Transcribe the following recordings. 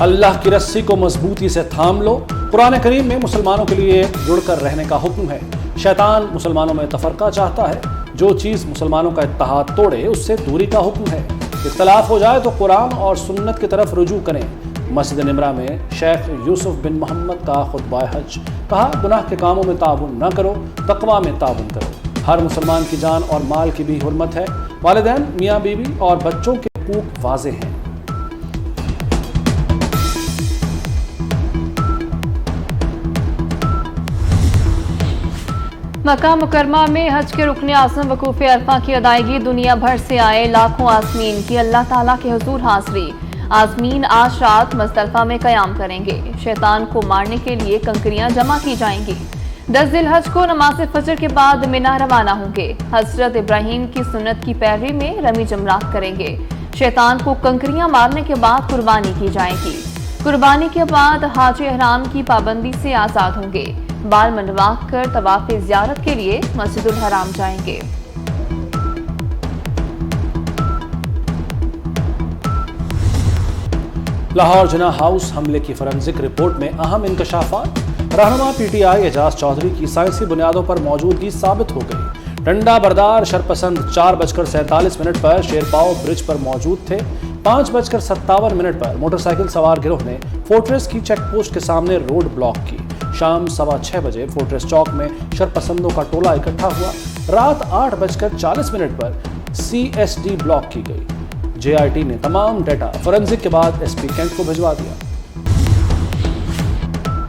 अल्लाह की रस्सी को मजबूती से थाम लो। कुरान करीम में मुसलमानों के लिए जुड़कर रहने का हुक्म है। शैतान मुसलमानों में तफरका चाहता है। जो चीज़ मुसलमानों का इत्तेहाद तोड़े उससे दूरी का हुक्म है। इख्तलाफ हो जाए तो कुरान और सुन्नत की तरफ रुजू करें। मस्जिद निमरा में शेख यूसुफ बिन मोहम्मद का खुतबा हज। कहा, गुनाह के कामों में ताउन न करो, तकवा में ताउन करो। हर मुसलमान की जान और माल की भी हुर्मत है। वालिदैन, मियाँ बीवी और बच्चों के हकूक वाज़े हैं। मक्का मुकरमा में हज के रुकने आज़म वकूफ़े अरफा की अदायगी। दुनिया भर से आए लाखों आज़मीन की अल्लाह ताला के हुजूर हाज़री। आज़मीन आज रात मुज़दलिफ़ा में क़याम करेंगे। शैतान को मारने के लिए कंकरियां जमा की जाएंगी। 10 ज़िलहज को नमाज़ फजर के बाद मिना रवाना होंगे। हज़रत इब्राहीम की सुन्नत की पैरवी में रमी जमरात करेंगे। शैतान को कंकरियां मारने के बाद कुर्बानी की जाएगी। कुर्बानी के बाद हाजी एहराम की पाबंदी से आज़ाद होंगे। बाल मंडवा कर तवाफ़ ज़ियारत के लिए मस्जिदुल हराम जाएंगे। लाहौर जिना हाउस हमले की फॉरेंसिक रिपोर्ट में अहम इंकशाफात। रहनुमा पीटीआई एजाज चौधरी की साइंसी बुनियादों पर मौजूदगी साबित हो गई। डंडा बरदार शरपसंद 4:47 पर शेरपाओ ब्रिज पर मौजूद थे। 5:57 पर मोटरसाइकिल सवार गिरोह ने फोर्ट्रेस की चेक पोस्ट के सामने रोड ब्लॉक की। शाम 6:15 बजे फोर्ट्रेस चौक में शरपसंदों का टोला इकट्ठा हुआ। रात 8:40 पर CSD ब्लॉक की गई। JRT ने तमाम डेटा फोरेंसिक के बाद SP कैंट को भिजवा दिया।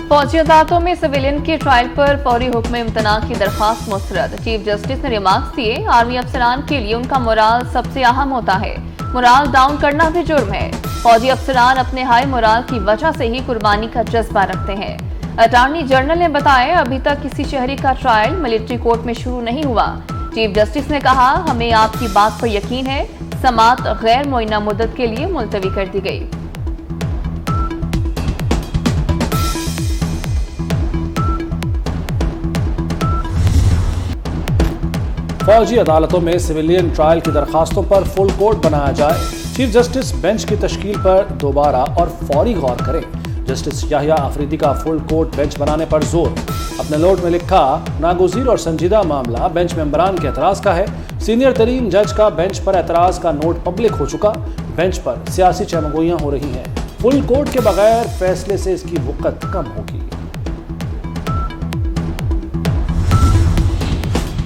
फौजी अदालतों में सिविलियन के ट्रायल पर फौरी हुक्म इम्तना की दरख्वास्त मुस्तरद। चीफ जस्टिस ने रिमार्क्स दिए, आर्मी अफसरान के लिए उनका मोराल सबसे अहम होता है। मोराल डाउन करना भी जुर्म है। फौजी अफसरान अपने हाई मोराल की वजह से ही कुर्बानी का जज्बा रखते हैं। अटॉर्नी जनरल ने बताया, अभी तक किसी शहरी का ट्रायल मिलिट्री कोर्ट में शुरू नहीं हुआ। चीफ जस्टिस ने कहा, हमें आपकी बात पर यकीन है। समात गैर मुअय्यना मुद्दत के लिए मुलतवी कर दी गई। फौजी अदालतों में सिविलियन ट्रायल की दरखास्तों पर फुल कोर्ट बनाया जाए। चीफ जस्टिस बेंच की तश्कील पर दोबारा और फौरी गौर करें। जस्टिस याहिया अफरीदी का फुल कोर्ट बेंच बनाने पर जोर। अपने नोट में लिखा, नागुज़ीर और संजीदा मामला बेंच मेंबरान के एतराज़ का है। सीनियर तरीन जज का बेंच पर एतराज़ का नोट पब्लिक हो चुका। बेंच पर सियासी चमगोइयां हो रही हैं। फुल कोर्ट के बगैर फैसले से इसकी वक़्त कम होगी।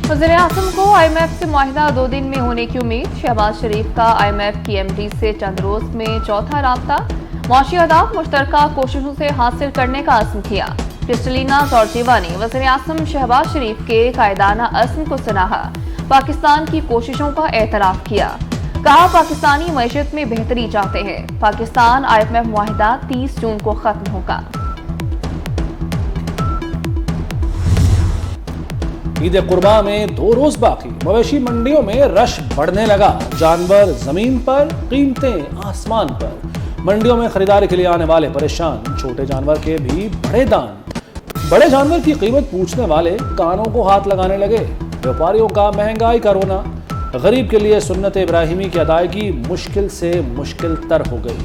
वज़ीर-ए-आज़म को IMF से मुआहिदा 2 दिन में होने की उम्मीद। शहबाज शरीफ का IMF की MD से चंद रोज में चौथा राब्ता। मुआशी अहदाफ मुश्तरका कोशिशों से हासिल करने का अज़्म किया। क्रिस्टलिना जॉर्जिवा ने वज़ीर-ए-आज़म शहबाज शरीफ के कायदाना अज़्म को सराहा। पाकिस्तान की कोशिशों का एतराफ़ किया। कहा, पाकिस्तानी मईशत में बेहतरी चाहते हैं। पाकिस्तान IMF मुआहिदा 30 जून को खत्म होगा। ईद कुर्बा में 2 रोज बाकी। मवेशी मंडियों में रश बढ़ने लगा। जानवर जमीन पर, कीमतें आसमान पर। मंडियों में खरीदारी के लिए आने वाले परेशान। छोटे जानवर के भी बड़े दाम। बड़े जानवर की कीमत पूछने वाले कानों को हाथ लगाने लगे। व्यापारियों का महंगाई का रोना। गरीब के लिए सुन्नत इब्राहिमी की अदायगी मुश्किल से मुश्किल तर हो गई।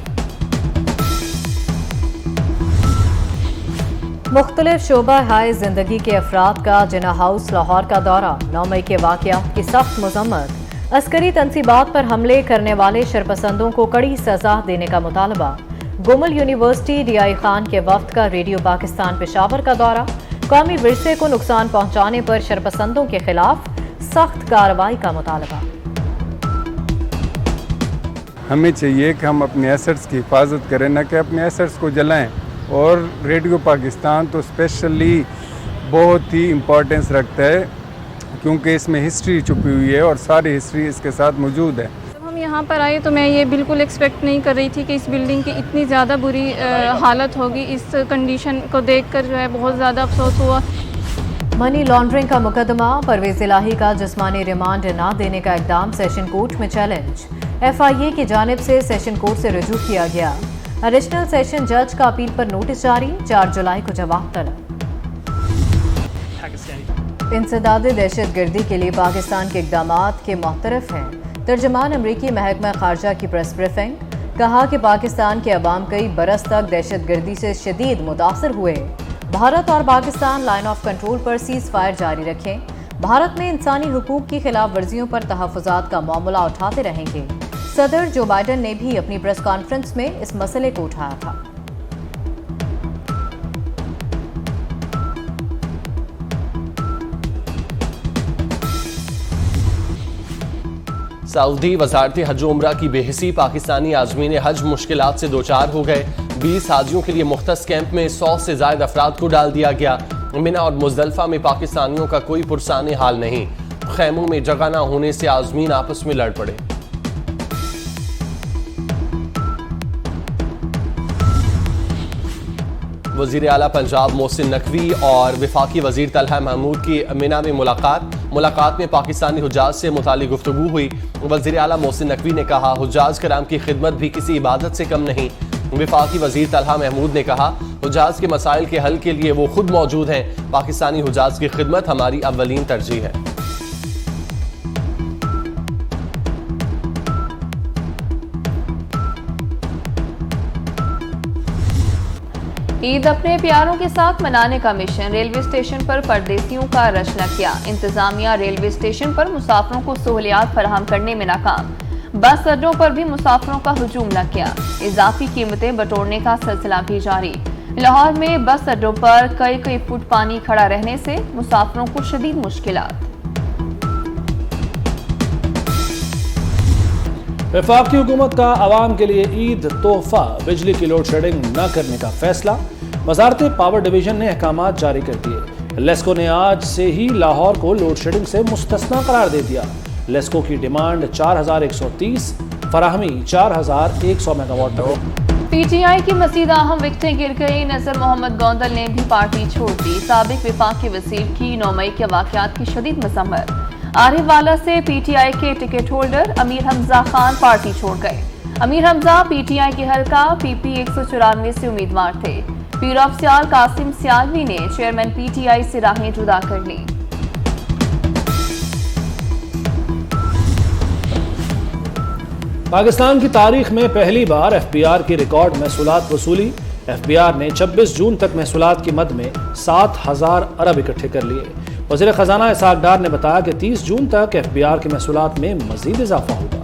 मुख्तलिफ शोबा हाय जिंदगी के अफराद का जिना हाउस लाहौर का दौरा। 9 मई के वाक़यात की सख्त मजम्मत। अस्करी तनसीबात पर हमले करने वाले शरपसंदों को कड़ी सजा देने का मुतालबा। गुमल यूनिवर्सिटी DI खान के वफ्द का रेडियो पाकिस्तान पेशावर का दौरा। कौमी विरसे को नुकसान पहुंचाने पर शरपसंदों के खिलाफ सख्त कार्रवाई का मुतालबा। हमें चाहिए कि हम अपने एसेट्स की हिफाजत करें, न कि अपने एसेट्स को जलाएं। और रेडियो पाकिस्तान तो स्पेशली बहुत ही इम्पोर्टेंस रखता है, क्योंकि इसमें हिस्ट्री छुपी हुई है और सारी हिस्ट्री इसके साथ मौजूद है। जब हम यहाँ पर आए तो मैं ये बिल्कुल एक्सपेक्ट नहीं कर रही थी कि इस बिल्डिंग की इतनी ज़्यादा बुरी हालत होगी। इस कंडीशन को देखकर जो है बहुत ज़्यादा अफसोस हुआ। मनी लॉन्ड्रिंग का मुकदमा। परवेज इलाही का जिस्मानी रिमांड न देने का इकदाम सेशन कोर्ट में चैलेंज। FIA की जानिब से सेशन कोर्ट से रुजू किया गया। एडिशनल सेशन जज का अपील पर नोटिस जारी। 4 जुलाई को जवाब तलब। इंसदाद दहशत गर्दी के लिए पाकिस्तान के इक़दामात के मुख्तरफ हैं। तर्जमान अमरीकी महकमा खारजा की प्रेस ब्रीफिंग। कहा कि पाकिस्तान के अवाम कई बरस तक दहशतगर्दी से शदीद मुतासर हुए। भारत और पाकिस्तान लाइन ऑफ कंट्रोल पर सीज फायर जारी रखें। भारत में इंसानी हुकूक की खिलाफ वर्जियों पर तहफ़्फ़ुज़ात का मामला उठाते रहेंगे। सदर जो बाइडन ने भी अपनी प्रेस कॉन्फ्रेंस में इस मसले को उठाया था। सऊदी वज़ारत हज उम्रा की बेहिसी पाकिस्तानी आज़मीन हज मुश्किलात से दोचार हो गए। 20 हाजियों के लिए मुख्तस कैंप में 100 से ज़ायद अफराद को डाल दिया गया। मिना और मुज़दलिफ़ा में पाकिस्तानियों का कोई पुरसाने हाल नहीं। खैमों में जगह न होने से आज़मीन आपस में लड़ पड़े। वज़ीर आला पंजाब मोहसिन नकवी और वफाकी वज़ीर तलहा महमूद की मिना में मुलाकात में पाकिस्तानी हुज्जाज से मुतालिक गुफ्तगू हुई। वज़ीर आला मोहसिन नकवी ने कहा, हुज्जाज कराम की खिदमत भी किसी इबादत से कम नहीं। वफाकी वज़ीर तलहा महमूद ने कहा, हुज्जाज के मसाइल के हल के लिए वो खुद मौजूद हैं। पाकिस्तानी हुज्जाज की खिदमत हमारी अव्वलीन तरजीह है। ईद अपने प्यारों के साथ मनाने का मिशन। रेलवे स्टेशन पर परदेसियों का रश न किया। इंतजामिया रेलवे स्टेशन पर मुसाफिरों को सहूलियात फराहम करने में नाकाम। बस अड्डों पर भी मुसाफिरों का हुजूम न किया। इजाफी कीमतें बटोरने का सिलसिला भी जारी। लाहौर में बस अड्डों पर कई फुट पानी खड़ा रहने से मुसाफिरों को शदीद मुश्किलात। वफाकी हुकूमत का आवाम के लिए ईद तोहफा, बिजली की लोड शेडिंग न करने का फैसला। वजारत पावर डिवीजन ने अहकामात जारी कर दिए। लेस्को ने आज से ही लाहौर को लोड शेडिंग से मुस्तस्ना करार दे दिया। लेस्को की डिमांड 4130, फराहमी 4100 मेगावाट तक। पीटीआई की मजीद अहम विकटें गिर गई। नजर मोहम्मद गोंदल ने भी पार्टी छोड़ दी। साबिक वफाकी वज़ीर की 9 मई के वाक़यात की शदीद मज़म्मत। आरिफवाला से पीटीआई के ticket holder Amir Hamza Khan party छोड़ गए। अमीर हमजा पीटीआई के हल्का पीपी 194 से उम्मीदवार थे। पीर ऑफ सियाल कासिम सियालवी ने चेयरमैन पीटीआई से राहें जुदा कर ली। पाकिस्तान की तारीख में पहली बार एफबीआर की रिकॉर्ड महसूलात वसूली। एफबीआर ने 26 जून तक महसूलात की मद में 7000 अरब इकट्ठे कर लिए। वज़ीर खजाना इसहाक डार ने बताया कि 30 जून तक एफबीआर की महसूलात में मजीद इजाफा होगा।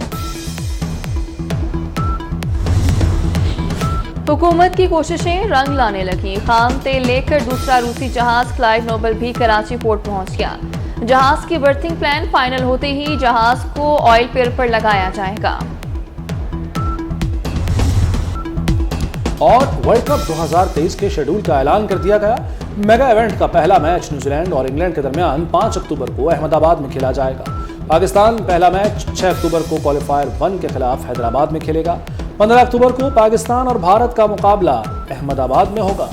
हुकूमत की कोशिशें रंग लाने लगी। खाम तेल लेकर दूसरा रूसी जहाज क्लाइव नोबल भी कराची पोर्ट पहुंच गया। जहाज की बर्थिंग प्लान फाइनल होते ही जहाज को ऑयल पिर पर लगाया जाएगा। और वर्ल्ड कप 2023 के शेड्यूल का ऐलान कर दिया गया। मेगा इवेंट का पहला मैच न्यूजीलैंड और इंग्लैंड के दरमियान 5 अक्टूबर को अहमदाबाद में खेला जाएगा। पाकिस्तान पहला मैच 6 अक्टूबर को क्वालिफायर 1 के खिलाफ हैदराबाद में खेलेगा। 15 अक्टूबर को पाकिस्तान और भारत का मुकाबला अहमदाबाद में होगा।